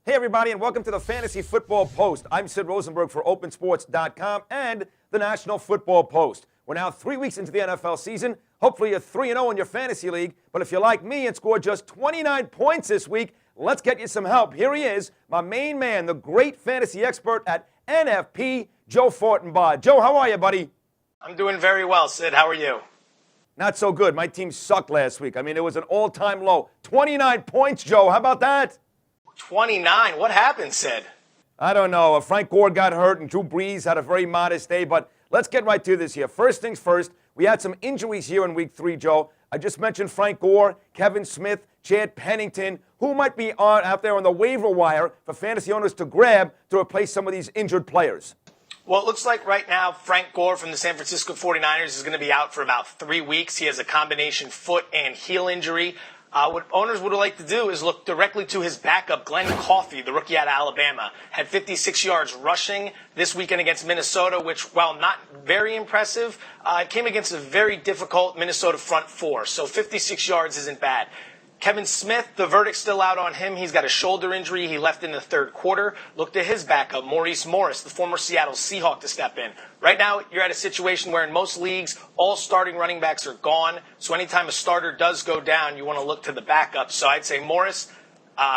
Hey, everybody, and welcome to the Fantasy Football Post. I'm Sid Rosenberg for OpenSports.com and the National Football Post. We're now 3 weeks into the NFL season. Hopefully, you're 3-0 in your fantasy league. But if you're like me and scored just 29 points this week, let's get you some help. Here he is, my main man, the great fantasy expert at NFP, Joe Fortenbaugh. Joe, how are you, buddy? I'm doing very well, Sid. How are you? Not so good. My team sucked last week. I mean, it was an all-time low. 29 points, Joe. How about that? 29? What happened, Sid? I don't know. Frank Gore got hurt and Drew Brees had a very modest day, but let's get right to this here. First things first, we had some injuries here in Week 3, Joe. I just mentioned Frank Gore, Kevin Smith, Chad Pennington. Who might be out there on the waiver wire for fantasy owners to grab to replace some of these injured players? Well, it looks like right now Frank Gore from the San Francisco 49ers is going to be out for about 3 weeks. He has a combination foot and heel injury. What owners would like to do is look directly to his backup, Glenn Coffey, the rookie out of Alabama. Had 56 yards rushing this weekend against Minnesota, which, while not very impressive, came against a very difficult Minnesota front four. So 56 yards isn't bad. Kevin Smith, the verdict's still out on him. He's got a shoulder injury. He left in the third quarter. Look to his backup, Maurice Morris, the former Seattle Seahawk, to step in. Right now, you're at a situation where in most leagues, all starting running backs are gone. So anytime a starter does go down, you want to look to the backup. So I'd say Morris,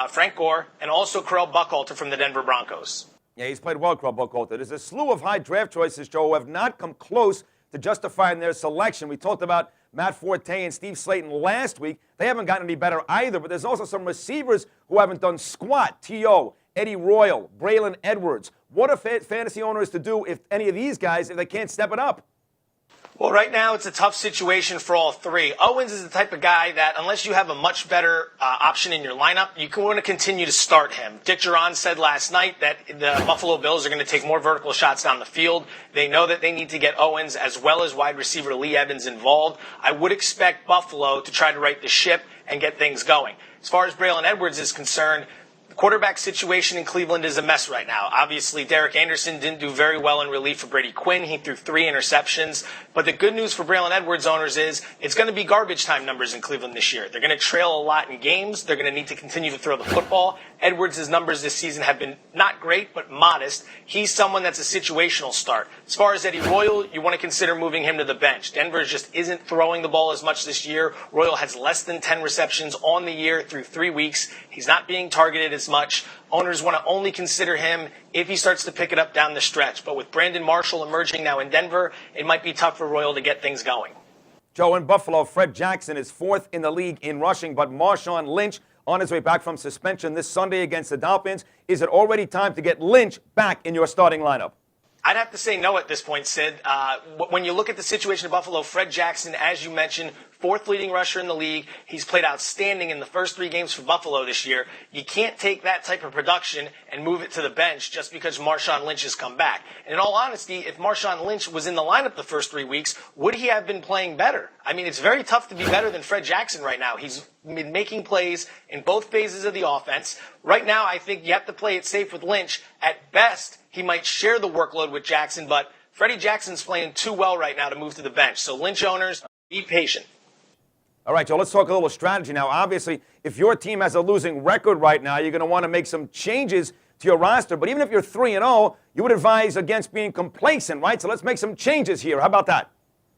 Frank Gore, and also Correll Buckhalter from the Denver Broncos. Yeah, he's played well, Correll Buckhalter. There's a slew of high draft choices, Joe, who have not come close to justifying their selection. We talked about Matt Forte and Steve Slayton last week. They haven't gotten any better either, but there's also some receivers who haven't done squat. T.O., Eddie Royal, Braylon Edwards. What are fantasy owners to do if any of these guys, if they can't step it up? Well, right now it's a tough situation for all three. Owens is the type of guy that unless you have a much better option in your lineup, you can want to continue to start him. Dick Duran said last night that the Buffalo Bills are going to take more vertical shots down the field. They know that they need to get Owens as well as wide receiver Lee Evans involved. I would expect Buffalo to try to right the ship and get things going. As far as Braylon Edwards is concerned, quarterback situation in Cleveland is a mess right now. Obviously, Derek Anderson didn't do very well in relief for Brady Quinn. He threw 3 interceptions. But the good news for Braylon Edwards owners is it's going to be garbage time numbers in Cleveland this year. They're going to trail a lot in games. They're going to need to continue to throw the football. Edwards' numbers this season have been not great, but modest. He's someone that's a situational start. As far as Eddie Royal, you want to consider moving him to the bench. Denver just isn't throwing the ball as much this year. Royal has less than 10 receptions on the year through 3 weeks. He's not being targeted as much. Owners want to only consider him if he starts to pick it up down the stretch. But with Brandon Marshall emerging now in Denver, it might be tough for Royal to get things going. Joe, in Buffalo, Fred Jackson is 4th in the league in rushing, but Marshawn Lynch on his way back from suspension this Sunday against the Dolphins. Is it already time to get Lynch back in your starting lineup? I'd have to say no at this point, Sid. When you look at the situation in Buffalo, Fred Jackson, as you mentioned, 4th leading rusher in the league. He's played outstanding in the first 3 games for Buffalo this year. You can't take that type of production and move it to the bench just because Marshawn Lynch has come back. And in all honesty, if Marshawn Lynch was in the lineup the first 3 weeks, would he have been playing better? I mean, it's very tough to be better than Fred Jackson right now. He's been making plays in both phases of the offense. Right now, I think you have to play it safe with Lynch. At best, he might share the workload with Jackson, but Freddie Jackson's playing too well right now to move to the bench. So Lynch owners, be patient. All right, Joe, let's talk a little strategy now. Obviously, if your team has a losing record right now, you're going to want to make some changes to your roster. But even if you're 3-0, you would advise against being complacent, right? So let's make some changes here. How about that?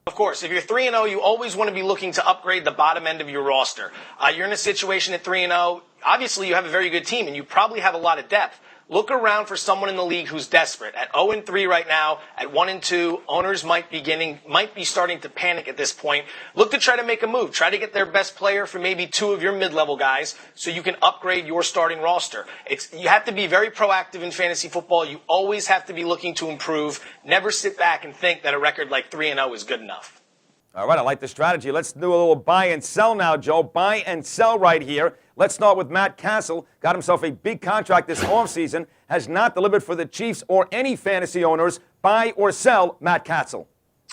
Of course, if you're 3-0, you always want to be looking to upgrade the bottom end of your roster. You're in a situation at 3-0. Obviously, you have a very good team, and you probably have a lot of depth. Look around for someone in the league who's desperate. At 0-3 right now, at 1-2, owners might be starting to panic at this point. Look to try to make a move. Try to get their best player for maybe 2 of your mid-level guys so you can upgrade your starting roster. You have to be very proactive in fantasy football. You always have to be looking to improve. Never sit back and think that a record like 3-0 is good enough. All right, I like the strategy. Let's do a little buy and sell now, Joe. Buy and sell right here. Let's start with Matt Castle. Got himself a big contract this offseason. Has not delivered for the Chiefs or any fantasy owners. Buy or sell Matt Castle.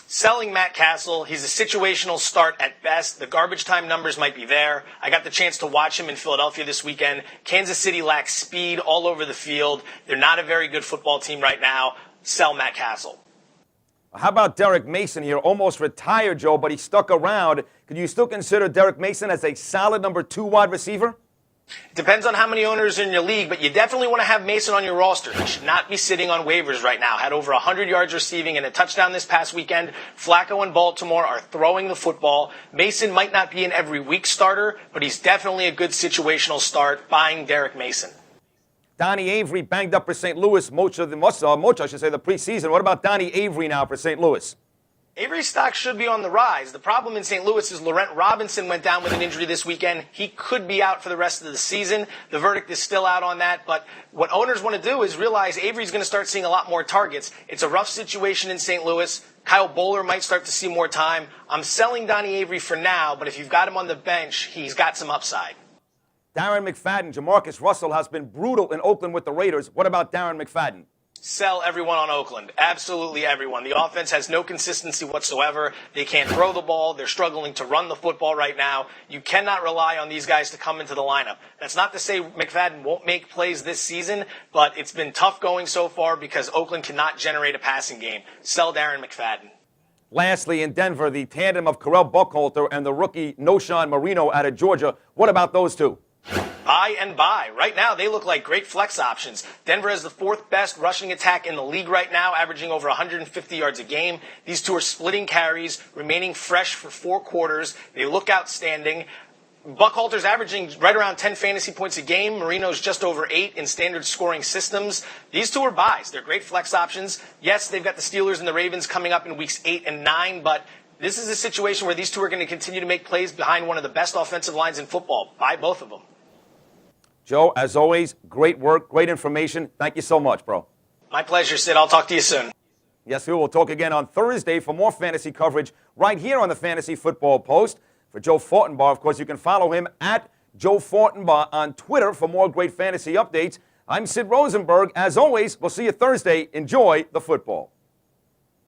Selling Matt Castle. He's a situational start at best. The garbage time numbers might be there. I got the chance to watch him in Philadelphia this weekend. Kansas City lacks speed all over the field. They're not a very good football team right now. Sell Matt Castle. How about Derek Mason here? Almost retired, Joe, but he stuck around. Could you still consider Derek Mason as a solid number 2 wide receiver? It depends on how many owners are in your league, but you definitely want to have Mason on your roster. He should not be sitting on waivers right now. Had over 100 yards receiving and a touchdown this past weekend. Flacco and Baltimore are throwing the football. Mason might not be an every week starter, but he's definitely a good situational start. Buying Derek Mason. Donnie Avery banged up for St. Louis much of the preseason. What about Donnie Avery now for St. Louis? Avery's stock should be on the rise. The problem in St. Louis is Laurent Robinson went down with an injury this weekend. He could be out for the rest of the season. The verdict is still out on that. But what owners want to do is realize Avery's going to start seeing a lot more targets. It's a rough situation in St. Louis. Kyle Bowler might start to see more time. I'm selling Donnie Avery for now, but if you've got him on the bench, he's got some upside. Darren McFadden, Jamarcus Russell has been brutal in Oakland with the Raiders. What about Darren McFadden? Sell everyone on Oakland. Absolutely everyone. The offense has no consistency whatsoever. They can't throw the ball. They're struggling to run the football right now. You cannot rely on these guys to come into the lineup. That's not to say McFadden won't make plays this season, but it's been tough going so far because Oakland cannot generate a passing game. Sell Darren McFadden. Lastly, in Denver, the tandem of Correll Buckhalter and the rookie Noshan Marino out of Georgia. What about those two? Buy and buy. Right now, they look like great flex options. Denver has the fourth best rushing attack in the league right now, averaging over 150 yards a game. These two are splitting carries, remaining fresh for 4 quarters. They look outstanding. Buckhalter's averaging right around 10 fantasy points a game. Marino's just over 8 in standard scoring systems. These two are buys. They're great flex options. Yes, they've got the Steelers and the Ravens coming up in weeks 8 and 9, but this is a situation where these two are going to continue to make plays behind one of the best offensive lines in football. Buy both of them. Joe, as always, great work, great information. Thank you so much, bro. My pleasure, Sid. I'll talk to you soon. Yes, we will talk again on Thursday for more fantasy coverage right here on the Fantasy Football Post. For Joe Fortenbaugh, of course, you can follow him at Joe Fortenbaugh on Twitter for more great fantasy updates. I'm Sid Rosenberg. As always, we'll see you Thursday. Enjoy the football.